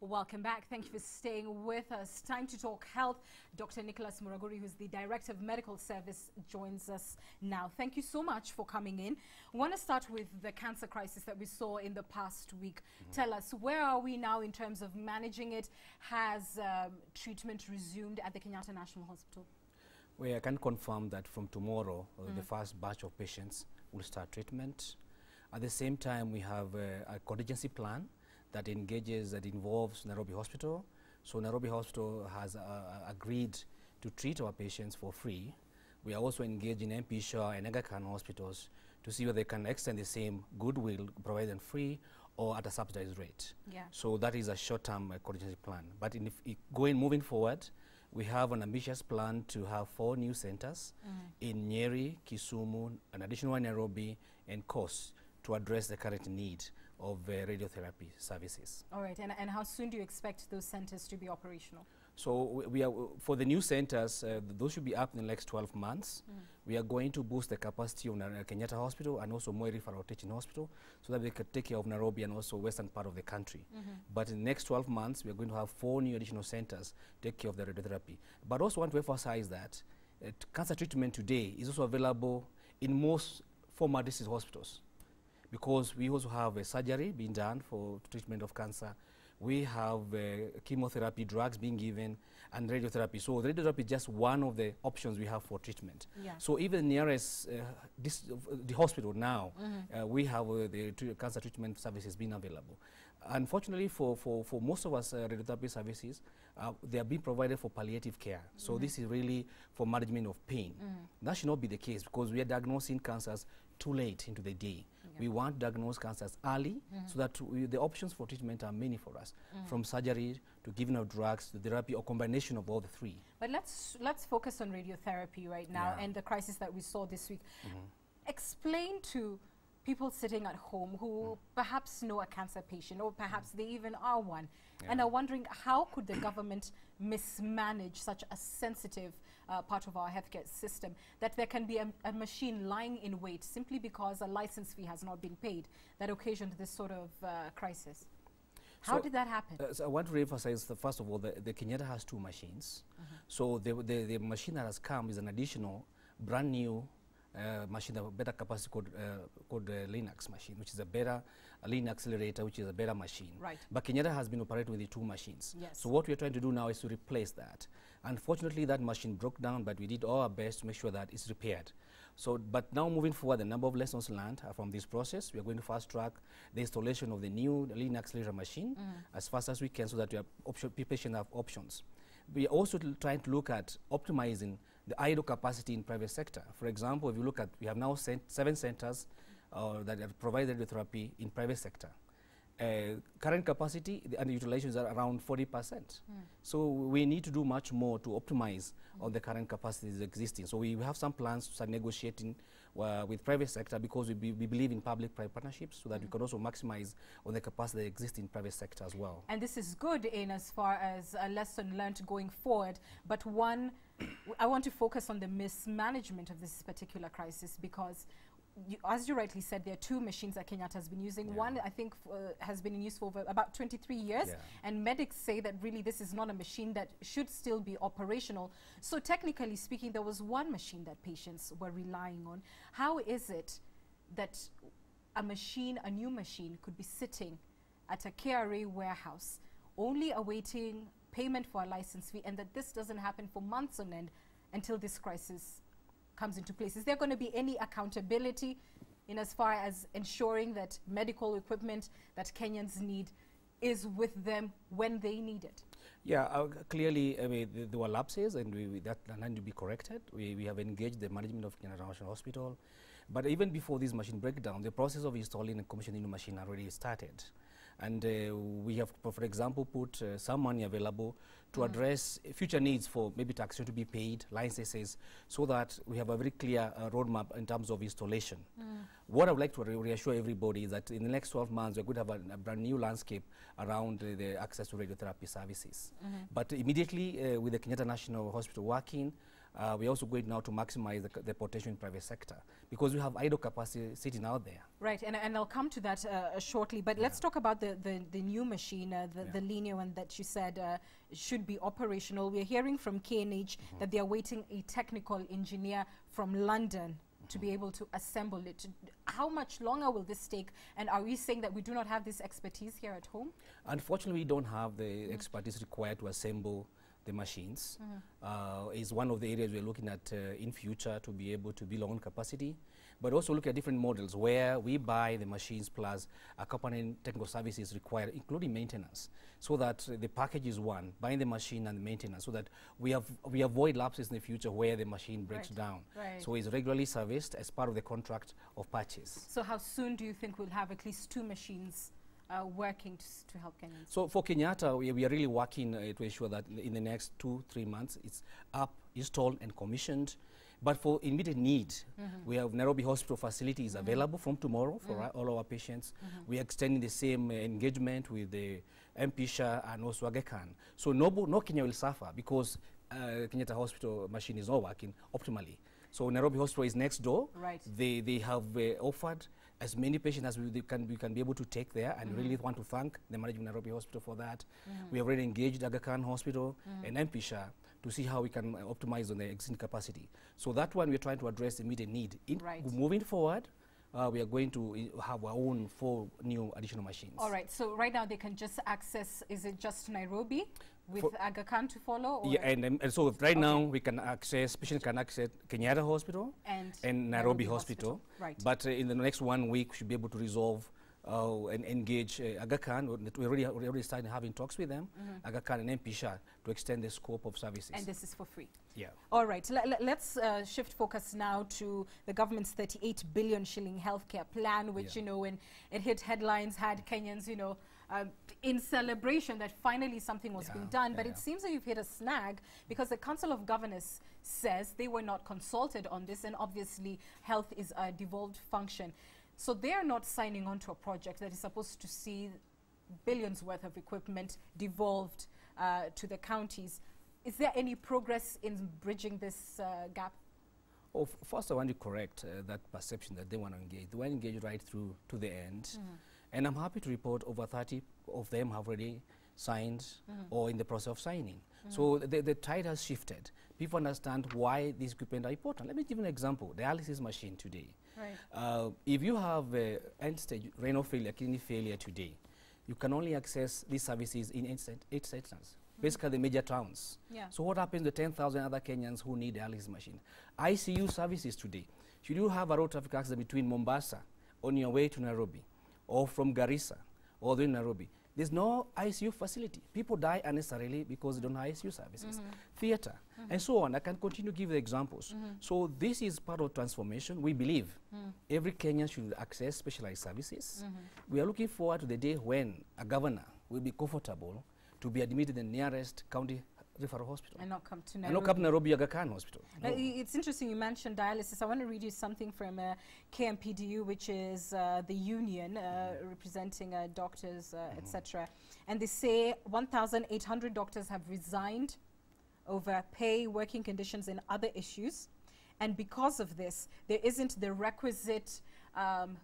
Welcome back. Thank you for staying with us. Time to talk health. Dr. Nicholas Muraguri, who's the Director of Medical Service, joins us now. Thank you so much for coming in. I want to start with the cancer crisis that we saw in the past week. Tell us, where are we now in terms of managing it? Has treatment resumed at the Kenyatta National Hospital? Well, I can confirm that from tomorrow, the first batch of patients will start treatment. At the same time, we have a contingency plan that involves Nairobi Hospital. So Nairobi Hospital has agreed to treat our patients for free. We are also engaged in MP Shah and Aga Khan hospitals to see whether they can extend the same goodwill, provide them free or at a subsidized rate. Yeah. So that is a short-term contingency plan. But moving forward, we have an ambitious plan to have 4 new centers in Nyeri, Kisumu, an additional one in Nairobi, and Coast, to address the current need of radiotherapy services. All right, and how soon do you expect those centers to be operational? So we are, for the new centers, those should be up in the next 12 months. We are going to boost the capacity of Kenyatta Hospital and also Moi Referral Teaching Hospital so that we can take care of Nairobi and also western part of the country. But in the next 12 months, we are going to have 4 new additional centers take care of the radiotherapy. But also want to emphasize that cancer treatment today is also available in most former district hospitals, because we also have a surgery being done for treatment of cancer. We have chemotherapy drugs being given and radiotherapy. So the radiotherapy is just one of the options we have for treatment. Yeah. So even nearest the hospital now, we have the cancer treatment services being available. Unfortunately, for most of us radiotherapy services, they are being provided for palliative care. So this is really for management of pain. That should not be the case, because we are diagnosing cancers too late into the day. We want to diagnose cancers early so that the options for treatment are many for us, from surgery to giving of drugs to therapy or combination of all the 3. But let's focus on radiotherapy right now and the crisis that we saw this week. Explain to people sitting at home who perhaps know a cancer patient, or perhaps they even are one, and are wondering how could the government mismanage such a sensitive part of our healthcare system, that there can be a machine lying in wait simply because a license fee has not been paid that occasioned this sort of crisis. How did that happen? So I want to re-emphasize, first of all, the Kenyatta has 2 machines. So the machine that has come is an additional, brand new machine, a better capacity called Linux machine, which is a better lean accelerator, which is a better machine. Right. But Kenyatta has been operating with the 2 machines. Yes. So what we are trying to do now is to replace that. Unfortunately, that machine broke down, but we did all our best to make sure that it's repaired. So, but now moving forward, the number of lessons learned from this process, we are going to fast track the installation of the new lean accelerator machine as fast as we can, so that we have patients have options. We are also trying to look at optimizing the idle capacity in private sector. For example, if you look at, we have now 7 centers that have provided radiotherapy in private sector. Current capacity and utilization is around 40%. So we need to do much more to optimize on the current capacities existing. So we have some plans to start negotiating with private sector, because we believe in public-private partnerships, so that we can also maximize on the capacity that exists in private sector as well. And this is good in as far as a lesson learned going forward. But one, I want to focus on the mismanagement of this particular crisis, because as you rightly said, there are 2 machines that Kenyatta has been using. One, I think, has been in use for about 23 years. And medics say that really this is not a machine that should still be operational. So technically speaking, there was 1 machine that patients were relying on. How is it that a new machine, could be sitting at a KRA warehouse, only awaiting payment for a license fee, and that this doesn't happen for months on end until this crisis comes into place? Is there going to be any accountability in as far as ensuring that medical equipment that Kenyans need is with them when they need it? Yeah, clearly, I mean, there were lapses, and that need to be corrected. We have engaged the management of Kenyatta National Hospital. But even before this machine breakdown, the process of installing and commissioning the machine already started. And we have, for example, put some money available to address future needs for maybe taxes to be paid, licenses, so that we have a very clear roadmap in terms of installation. What I would like to reassure everybody is that in the next 12 months, we're going to have a brand new landscape around the access to radiotherapy services. But immediately, with the Kenyatta National Hospital working, we're also going now to maximize the potential in private sector because we have idle capacity sitting out there. Right, and I'll come to that shortly, but let's talk about the new machine, the linear one that you said should be operational. We're hearing from KNH that they are waiting a technical engineer from London to be able to assemble it. How much longer will this take? And are we saying that we do not have this expertise here at home? Unfortunately, we don't have the expertise required to assemble the machines. Is one of the areas we're looking at in future to be able to build our own capacity, but also look at different models where we buy the machines plus accompanying technical services required, including maintenance, so that the package is one, buying the machine and the maintenance, so that we avoid lapses in the future where the machine breaks down. So it's regularly serviced as part of the contract of purchase. So how soon do you think we'll have at least 2 machines working to help Kenyans? So for Kenyatta, we are really working to ensure that in the next 2-3 months it's up, installed and commissioned. But for immediate need, we have Nairobi Hospital facilities available from tomorrow for all our patients. We are extending the same engagement with the MP-SHA and also Aga Khan. So no Kenya will suffer because Kenyatta Hospital machine is not working optimally. So Nairobi Hospital is next door. They have offered as many patients as we can be able to take there, and really want to thank the management of Nairobi Hospital for that. We have already engaged Aga Khan Hospital and MP-SHA to see how we can optimize on the existing capacity. So that one we're trying to address the immediate need. Moving forward, we are going to have our own 4 new additional machines. All right, so right now they can just access, is it just Nairobi with Aga Khan to follow? Or? Yeah, and so right now we can access, patients can access Kenyatta Hospital and Nairobi Hospital. But in the next 1 week we should be able to resolve and engage Aga Khan. We already started having talks with them, Aga Khan and MP-SHA, to extend the scope of services. And this is for free? Yeah. All right, let's shift focus now to the government's 38 billion shilling healthcare plan, which, you know, when it hit headlines, had Kenyans, you know, in celebration that finally something was being done. But it seems that you've hit a snag because the Council of Governors says they were not consulted on this, and obviously health is a devolved function. So they are not signing on to a project that is supposed to see billions worth of equipment devolved to the counties. Is there any progress in bridging this gap? Oh, first I want to correct that perception that they want to engage. They want to engage right through to the end. And I'm happy to report over 30 of them have already signed or in the process of signing. So the tide has shifted. People understand why these equipment are important. Let me give you an example. Dialysis machine today. If you have end-stage renal failure, kidney failure today, you can only access these services in 8 centers, basically the major towns. So what happens to 10,000 other Kenyans who need dialysis machine? ICU services today. Should you have a road traffic accident between Mombasa on your way to Nairobi, or from Garissa, or in Nairobi, there's no ICU facility. People die unnecessarily because they don't have ICU services. Theater, and so on. I can continue to give the examples. So this is part of transformation. We believe every Kenyan should access specialized services. We are looking forward to the day when a governor will be comfortable to be admitted in the nearest county referral hospital. And not come to Nairobi. And not come to Nairobi Aga Khan Hospital. No. It's interesting you mentioned dialysis. I want to read you something from KMPDU, which is the union representing doctors, etc. And they say 1,800 doctors have resigned over pay, working conditions and other issues. And because of this, there isn't the requisite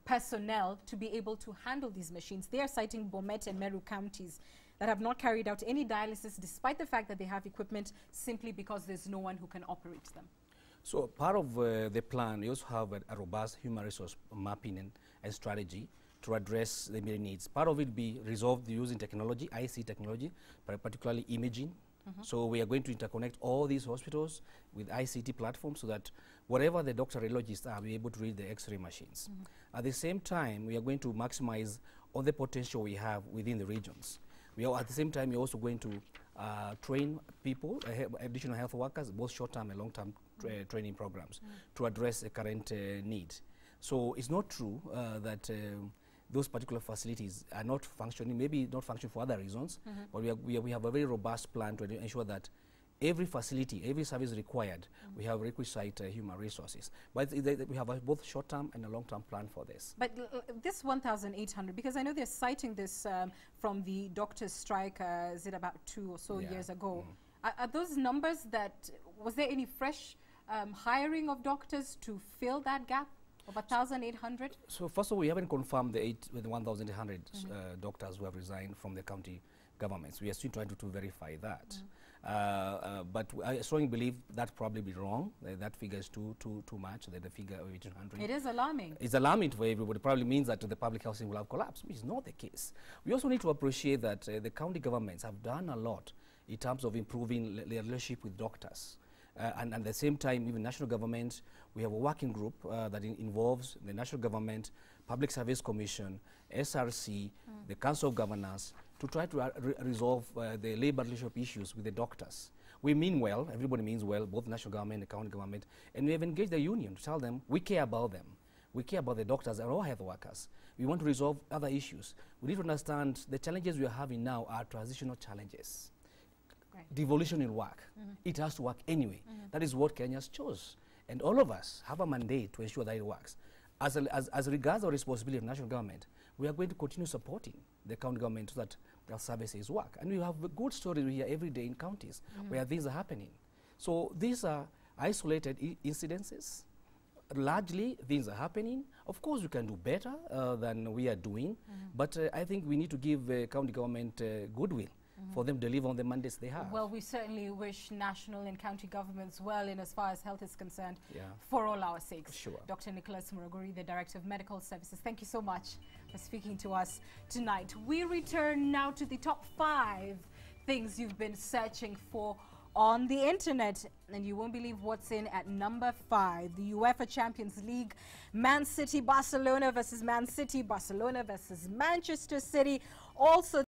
personnel to be able to handle these machines. They are citing Bomet and Meru counties that have not carried out any dialysis despite the fact that they have equipment, simply because there's no one who can operate them. So part of the plan, we also have a robust human resource mapping and strategy to address the immediate needs. Part of it will be resolved using technology, IC technology, particularly imaging. So we are going to interconnect all these hospitals with ICT platforms so that whatever the doctor radiologists are, we're able to read the X-ray machines. At the same time, we are going to maximize all the potential we have within the regions. We are, at the same time, we're also going to train people, additional health workers, both short-term and long-term training programs to address the current need. So it's not true that those particular facilities are not functioning, maybe not functioning for other reasons, but we have a very robust plan to ensure that every facility, every service required, we have requisite human resources. But we have both short-term and a long-term plan for this. But this 1,800, because I know they're citing this from the doctors' strike, is it about 2 or so years ago? Are those numbers that, was there any fresh hiring of doctors to fill that gap of 1,800? So first of all, we haven't confirmed the 1,800 doctors who have resigned from the county governments. We are still trying to verify that. But I strongly believe that probably be wrong. That figure is too much. The figure of 1,800. It is alarming. It's alarming for everybody. It probably means that the public housing will have collapsed, which is not the case. We also need to appreciate that the county governments have done a lot in terms of improving their relationship with doctors. And at the same time, even national government, we have a working group that involves the national government, Public Service Commission, SRC, the Council of Governors, to try to resolve the labor relationship issues with the doctors. We mean well, everybody means well, both national government and the county government, and we have engaged the union to tell them we care about them. We care about the doctors and all health workers. We want to resolve other issues. We need to understand the challenges we are having now are transitional challenges. Right. Devolution will work. It has to work anyway. That is what Kenyans chose. And all of us have a mandate to ensure that it works. As regards our responsibility of national government, we are going to continue supporting the county government so that their services work. And we have good stories we hear every day in counties where things are happening. So these are isolated incidences. Largely, things are happening. Of course, we can do better than we are doing, but I think we need to give county government goodwill for them to deliver on the mandates they have. Well, we certainly wish national and county governments well in as far as health is concerned, for all our sakes. Sure. Dr. Nicholas Muraguri, the Director of Medical Services, thank you so much for speaking to us tonight. We return now to the top 5 things you've been searching for on the internet, and you won't believe what's in at number 5. The UEFA Champions League, Man City, Barcelona versus Man City, Barcelona versus Manchester City. Also